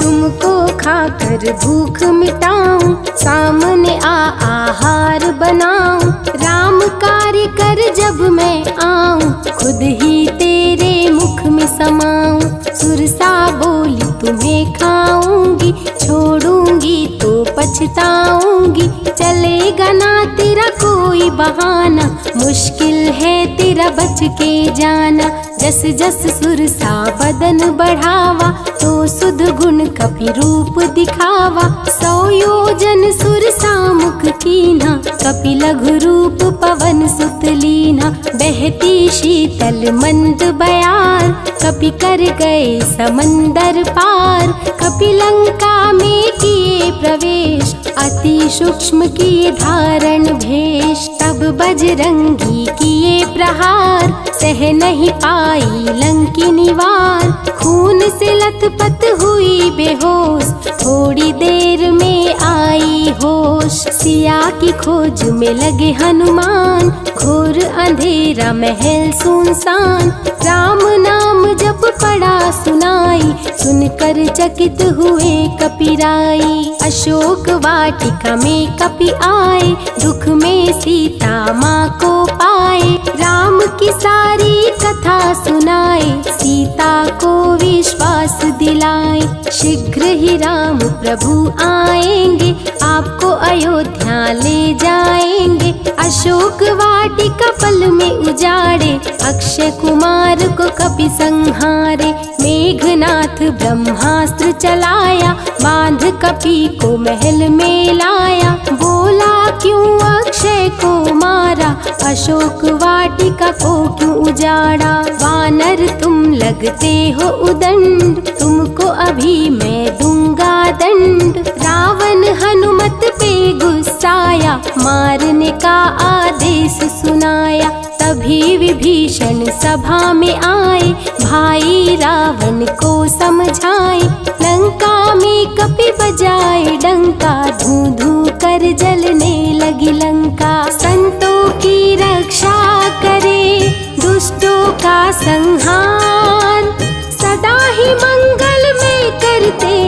तुमको खाकर भूख मिटाऊं, सामने आहार बनाऊं। राम कार्य कर जब मैं आऊं, खुद ही तेरे मुख में समाऊं। सुरसा बोली तुम्हें खाऊंगी, छोड़ूंगी तो पछताऊंगी। चलेगा ना तेरा कोई बहाना, मुश्किल है तेरा बच के जाना। जस जस सुरसा बदन बढ़ावा, तो सुध गुण कपि रूप दिखावा। 100 योजन सुरसा मुख कीन्हा, कपि लघु रूप पवन सुत लीन्हा। बहती शीतल मंद बयार, कपि कर गए समंदर पार। कपि लंका में किए प्रवेश, अति सूक्ष्म किए धारण भेष। तब बजरंगी किए प्रहार, सह नहीं पाई लंकिनी वार। खून से लथपथ हुई बेहोश, थोड़ी देर में आई होश। सिया की खोज में लगे हनुमान, घोर अंधेरा महल सुनसान। राम नाम जप पड़ा सुनाई, सुनकर चकित हुए कपिराई। अशोक वाटिका में कपि आए, दुख में सीता माँ को पाए। राम की सारी कथा सुनाए, सीता को विश्वास दिलाए। शीघ्र ही राम प्रभु आएंगे, आपको अयोध्या ले जाएंगे। अशोक वाटिका पल में उजाड़े, अक्षय कुमार को कपि संहारे। मेघनाथ ब्रह्मास्त्र चलाया, बांध कपि को महल में लाया। बोला क्यों अक्षय को मारा, अशोक वाटिका को क्यों उजाड़ा। वानर तुम लगते हो उदंड, तुमको अभी मैं दूंगा दंड। रावण हनुमत पे गुस्साया, मारने का आदेश सुनाया। तभी विभीषण सभा में आए, भाई रावण को समझाए। लंका में कपि बजाए डंका, धू धू कर जलने लगी लंका। संतों की रक्षा करे, दुष्टों का संहार। सदा ही मंगल में करते,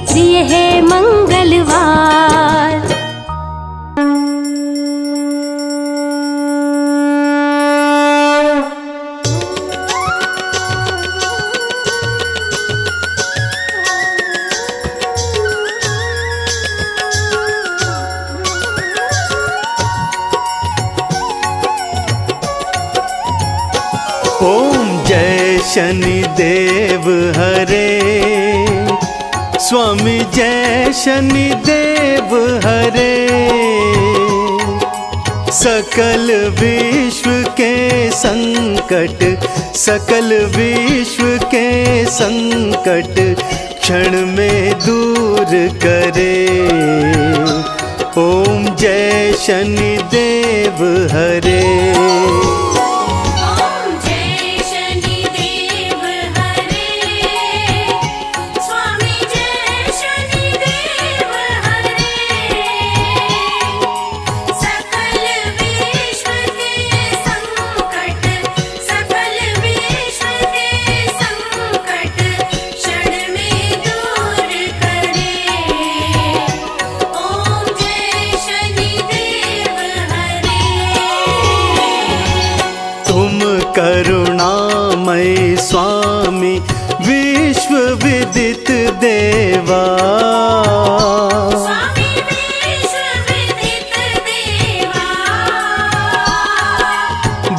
प्रिय है मंगलवार। ओम जय शनिदेव हरे, स्वामी जय शनिदेव हरे। सकल विश्व के संकट, सकल विश्व के संकट क्षण में दूर करे। ओम जय शनिदेव हरे। शनिदेव करुणामय स्वामी विश्व विदित देवा। स्वामी विश्वविदित देवा।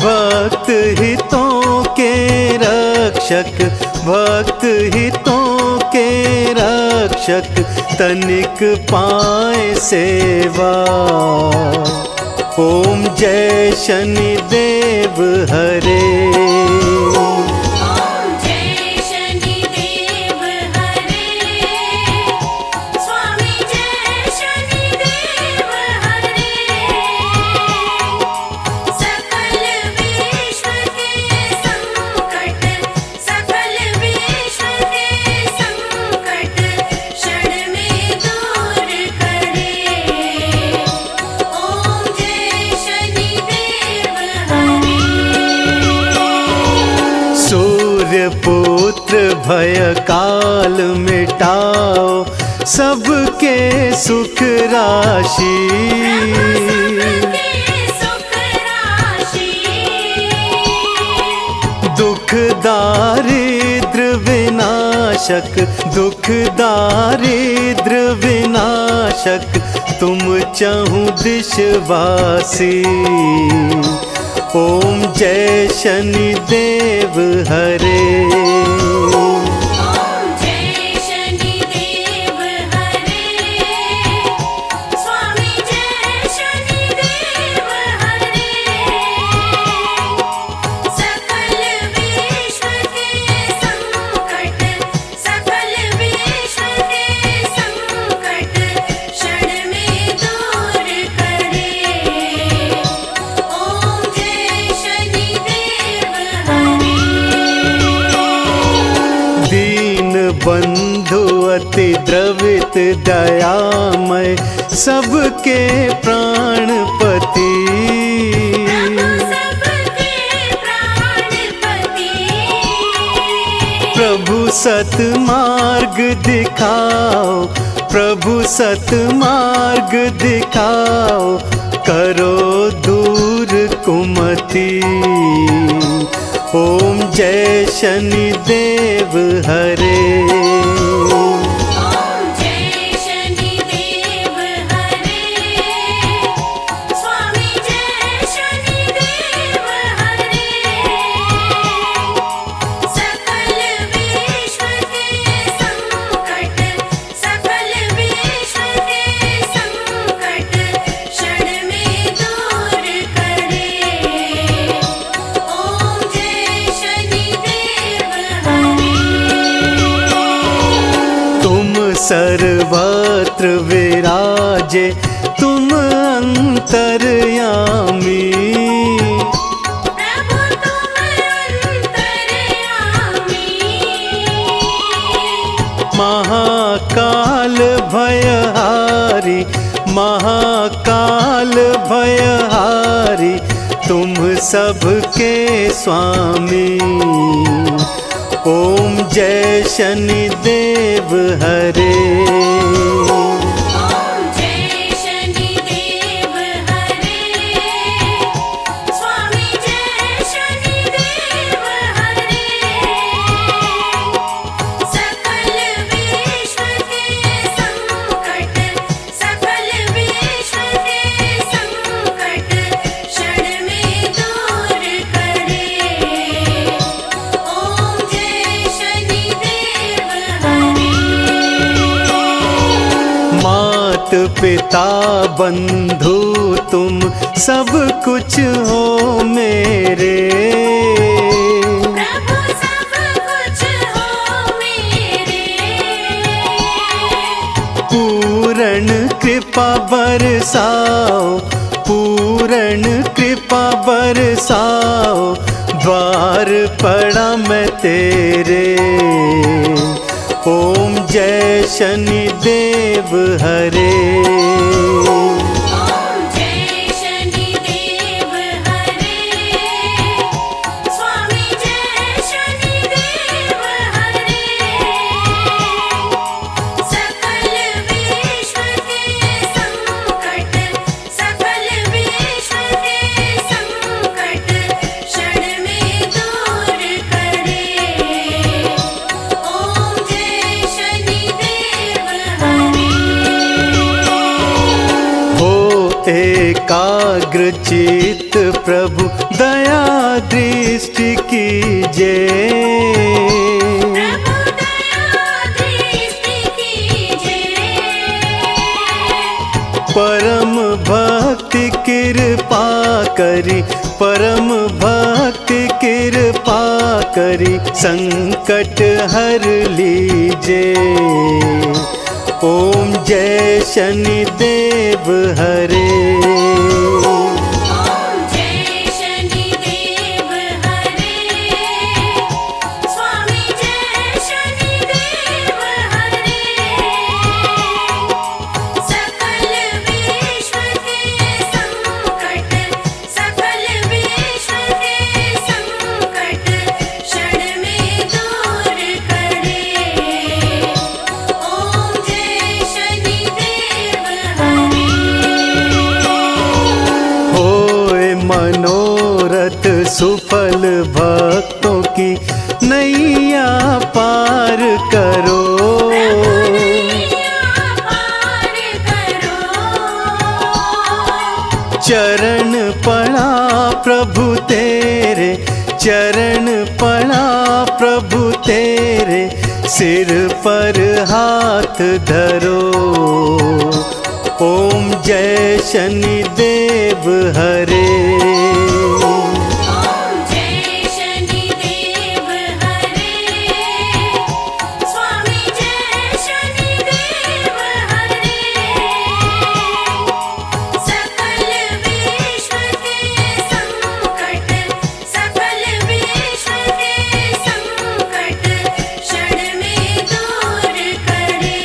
भक्त हितों के रक्षक, भक्त हितों के रक्षक, तनिक पाए सेवा। ओम जय शनिदेव हरे। ओम जय शनिदेव हरे। स्वामी जय शनिदेव हरे। सकल विश्व के संकट, सकल विश्व के संकट क्षण में दूर करे। ओम जय शनिदेव हरे। सूर्य पुत्र भय काल मिटाओ, सबके सुख राशि। सबके सुख राशि। दुख दारिद्र विनाशक, दुख दारिद्र विनाशक, तुम चहुं दिशवासी। ओम जय शनिदेव हरे। ओम जय शनिदेव हरे। स्वामी जय शनिदेव हरे। सकल विश्व के संकट, सकल विश्व के संकट क्षण में दूर करे। ओम जय शनिदेव हरे। दीन बंधु अति द्रवित दयामय, सबके प्राणपति। प्रभु सबके प्राणपति। प्रभु सतमार्ग दिखाओ, प्रभु सतमार्ग दिखाओ, करो दूर कुमति। ओम जय शनिदेव हरे। ओम जय शनिदेव हरे। स्वामी जय शनिदेव हरे। सकल विश्व के संकट, सकल विश्व के संकट क्षण में दूर करे। ओम जय शनिदेव हरे। तुम सर्वत्र विराजे, तुम अंतर्यामी। प्रभु तुम अंतर्यामी। महाकाल भयहारी, महाकाल भयहारी, तुम सबके स्वामी। ओम जय शनिदेव हरे। ओम जय शनिदेव हरे। स्वामी जय शनिदेव हरे। सकल विश्व के संकट, सकल विश्व के संकट क्षण में दूर करे। ओम जय शनिदेव हरे। मात पिता बंधु तुम सब कुछ हो मेरे। प्रभु सब कुछ हो मेरे। पूर्ण कृपा बरसाओ, पूर्ण कृपा बरसाओ, द्वार पड़ा मैं तेरे। ओम जय शनिदेव हरे। ओम जय शनिदेव हरे। स्वामी जय शनिदेव हरे। सकल विश्व के संकट, सकल विश्व के संकट क्षण में एकाग्र चित्त प्रभु दया दृष्टि कीजे। प्रभु दया दृष्टि कीजे। परम भक्ति कृपा करी, परम भक्ति कृपा करी, संकट हर लीजे। ओम जय शनि देव हरे। ओम जय शनि देव हरे। स्वामी जय शनि देव हरे। सकल विश्व के संकट, सकल विश्व के संकट क्षण में दूर करे। ओम जय शनि देव हरे। होए मनोरथ सुफल भक्तों की नैया पार करो। नैया पार करो। चरण पड़ा प्रभु तेरे, चरण पड़ा प्रभु तेरे, सिर पर हाथ धरो। ओम जय शनि देव हरे। ओम जय शनि देव हरे। स्वामी जय शनि देव हरे। सकल विश्व के संकट, सकल विश्व के संकट क्षण में दूर करे।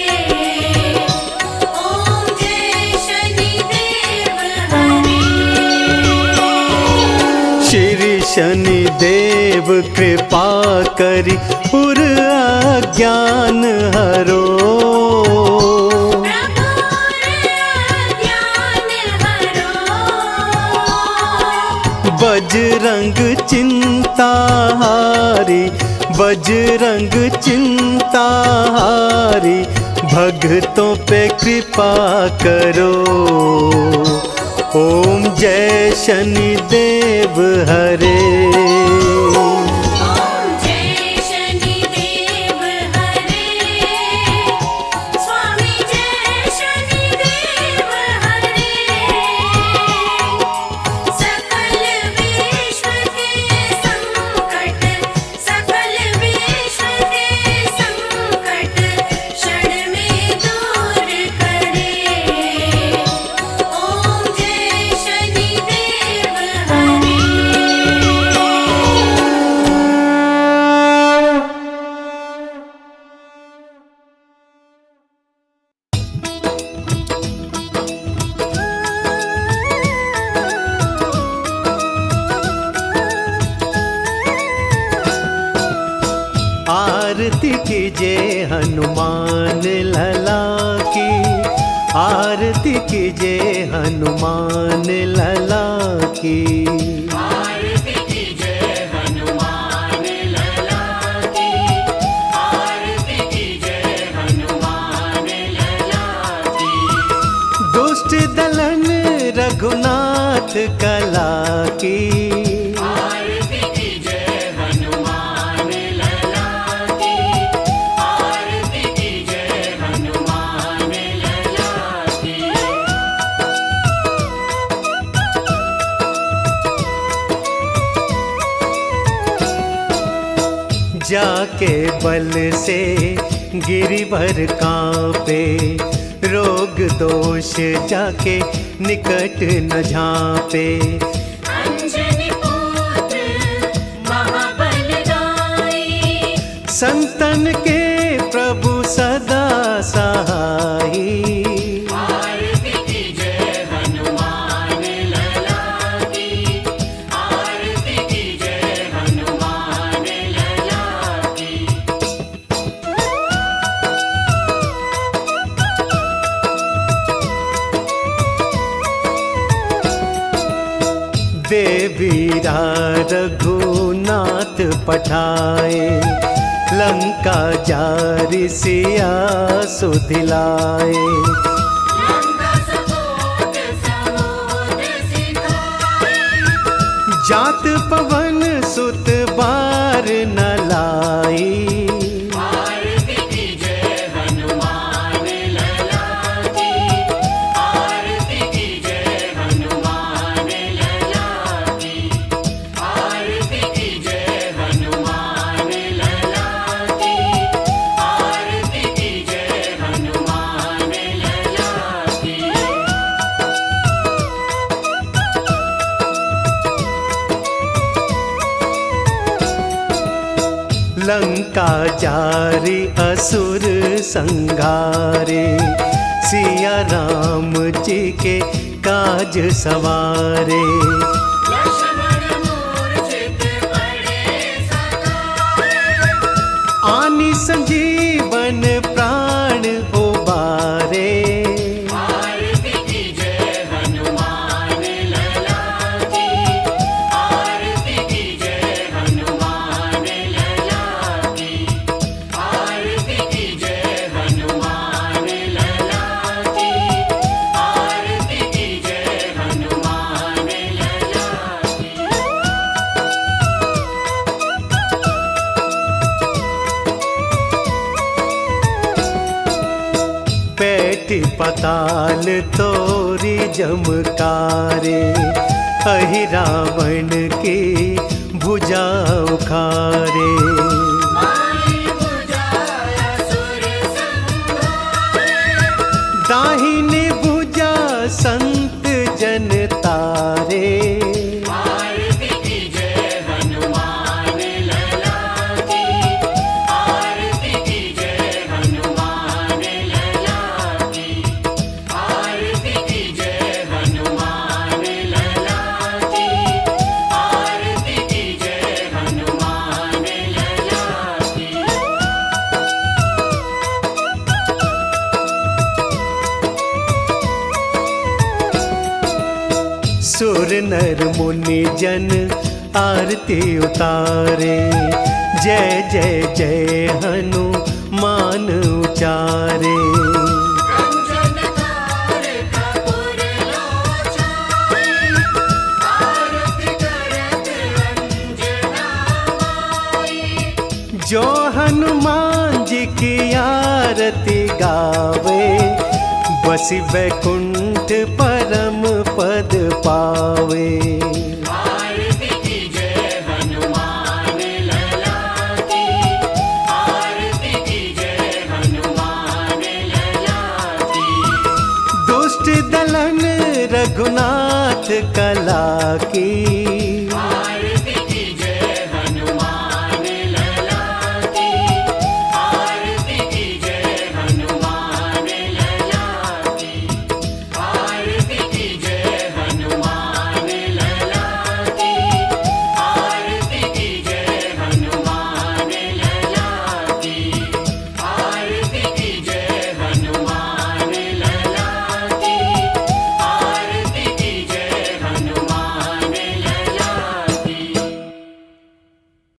ओम जय शनि देव हरे। श्री शनि देव कृपा करी पुर अज्ञान हरो। प्रभु ज्ञान हरो। बजरंग चिंता हारी, बजरंग चिंता हारी, भक्तों पे कृपा करो। ओम जय शनि देव हरे। ओम जय शनि देव हरे। स्वामी जय शनि देव हरे। सकल विश्व के संकट, सकल विश्व के संकट क्षण में दूर करे। ओम जय शनि देव हरे। आरती कीजिए हनुमान लला की, आरती कीजिए हनुमान लला की। आरती कीजिए हनुमान लला की। आरती कीजिए हनुमान लला की। दुष्ट दलन रघुनाथ कला की, आरती कीजिए हनुमान लला की। आरती कीजिए हनुमान लला की। जाके बल से गिरिवर कांपे, रोग दोष जाके निकट न झांपे। अंजनी पुत्र महाबलदाई। संतन के प्रभु सदा सहाई। आरती कीजिए हनुमान लला की। आरती कीजिए हनुमान लला की। देवीरा रघुनाथ पठाए, लंका जारी सिया सुधिलाए। लंका सपोत समूह जात पवन सुत बार न लाई। आरती कीजे हनुमान लला की, आरती कीजे हनुमान लला की, आरती कीजे हनुमान लला की, आरती कीजे हनुमान लला की। लंका जारी असुर संघारे, सिया राम जी के काज सवारे। लक्ष्मण मूर्छित पड़े सकाए, आनी संजीवन प्राण उबारे। आरती कीजे हनुमान लला की, आरती कीजे हनुमान लला की, आरती कीजे हनुमान लला की, आरती कीजे हनुमान लला की। पैठ पताल तोरी जमकारे, अहि रावण की भुजा उखारे। माई बुझाया सुर संहारे, दाहिनी भुजा संत जन तारे। आरती कीजे हनुमान लला की, आरती कीजे हनुमान लला की, आरती कीजे हनुमान लला की, आरती कीजे हनुमान लला की। सुर नर मुनि जन आरती उतारे, जय जय जय हनुमान उचारे। कंचन थार कपूर लोचन, आरती करत अंजना माई। जो हनुमान जी की आरती गावे, बसी वैकुंठ परम पद पावे। आरती कीजे हनुमान लला की, आरती कीजे हनुमान लला की। दुष्ट दलन रघुनाथ कला की,